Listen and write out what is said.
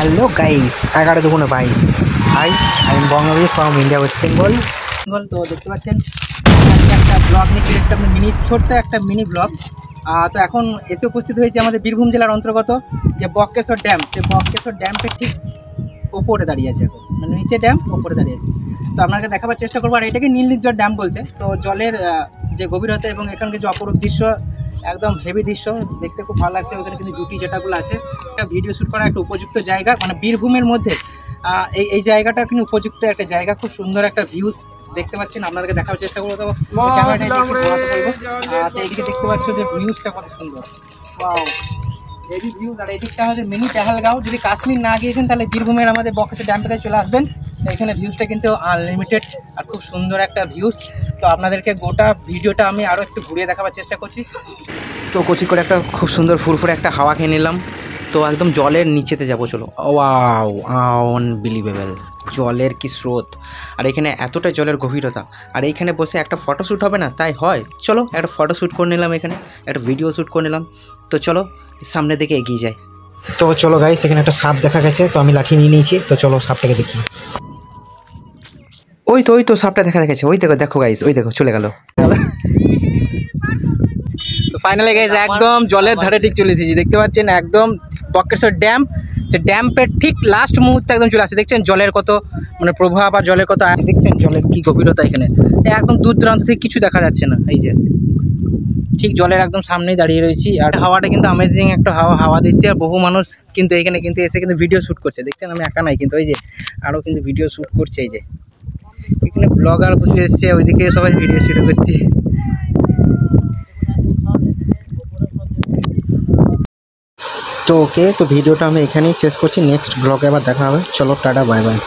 Hello guys, 11/2/22। Hi, I am Bangabir from India West Bengal. তো দেখতে পাচ্ছেন একটা ব্লগ নিয়ে চলে এসেছে আপনার ছোট্ট একটা মিনি ব্লগ। তো এখন এসে উপস্থিত হয়েছে আমাদের বীরভূম জেলার অন্তর্গত যে বক্রেশ্বর ড্যাম, সেই বক্রেশ্বর ড্যামটা ঠিক ওপরে দাঁড়িয়ে আছে, এখন মানে নিচে ড্যাম ওপরে দাঁড়িয়ে আছে। তো আপনাকে দেখাবার চেষ্টা করবো। আর এটাকে নীলনির্ঝর ড্যাম বলছে। তো জলের যে গভীরতা এবং এখানকার যে অপরূপ দৃশ্য, একদম হেভি দৃশ্য, দেখতে খুব ভালো লাগছে। ওখানে কিন্তু জুটি যেটাগুলো আছে, একটা ভিডিও শ্যুট করা একটা উপযুক্ত জায়গা, মানে বীরভূমের মধ্যে এই জায়গাটা কিন্তু উপযুক্ত একটা জায়গা। খুব সুন্দর একটা ভিউজ দেখতে পাচ্ছেন, আপনাদেরকে দেখার চেষ্টা করবো। তো ক্যামেরাটা একটু ঘোরাতে বলবো। তো এইদিকে দেখতে পাচ্ছ যে ভিউজটা কত সুন্দর, ওয়াও হেভি ভিউজ। আর এদিকটা হচ্ছে মিনি পেহেলগাঁও। যদি কাশ্মীর না গিয়েছেন তাহলে বীরভূমের আমাদের বক্রেশ্বর ড্যাম থেকে চলে আসবেন। এখানে ভিউজটা কিন্তু আনলিমিটেড আর খুব সুন্দর একটা ভিউজ। তো আপনাদেরকে গোটা ভিডিওটা আমি আরও একটু ঘুরিয়ে দেখাবার চেষ্টা করছি। তো কচি করে একটা খুব সুন্দর ফুরফুরে একটা হাওয়া খেয়ে নিলাম। তো একদম জলের নিচেতে যাবো, চলো। ওয়াও, আনবিলিভেবল জলের কি স্রোত, আর এখানে এতটা জলের গভীরতা। আর এইখানে বসে একটা ফটোশ্যুট হবে না, তাই হয়। চলো একটা ফটোশ্যুট করে নিলাম, এখানে একটা ভিডিও শ্যুট করে নিলাম। তো চলো সামনের দিকে এগিয়ে যাই। তো চলো গাইস, এখানে একটা সাপ দেখা গেছে, তো আমি লাঠি নিয়ে নিয়েছি। তো চলো সাপটাকে দেখি। ওই তো সাপটা দেখা গেছে, ওই দেখো গাইস, ওই দেখো চলে গেল। তো ফাইনালি গাইস একদম জলের ধারে ঠিক চলে এসেছি। দেখতে পাচ্ছেন একদম বক্রেশ্বর ড্যাম, যে ড্যাম্পের ঠিক লাস্ট মুহূর্তে একদম চলে আসছে। দেখছেন জলের কত মানে প্রভাব আর জলের কত আছে, দেখছেন জলের কি গভীরতা। এখানে একদম দূর দূরান্ত থেকে কিছু দেখা যাচ্ছে না। এই যে ঠিক জলের একদম সামনেই দাঁড়িয়ে রয়েছি। আর হাওয়াটা কিন্তু অ্যামেজিং একটা হাওয়া দিচ্ছে। আর বহু মানুষ কিন্তু এখানে কিন্তু এসে কিন্তু ভিডিও শ্যুট করছে। দেখছেন আমি একা নাই কিন্তু, এই যে আরও কিন্তু ভিডিও শ্যুট করছে। এই যে এখানে ব্লগার কিছু এসছে, ওইদিকে সবাই ভিডিও শ্যুট করছে। তো ওকে, তো ভিডিওটা আমি এখানেই শেষ করছি। নেক্সট ব্লগে আবার দেখা হবে। চলো টাটা, বাই বাই।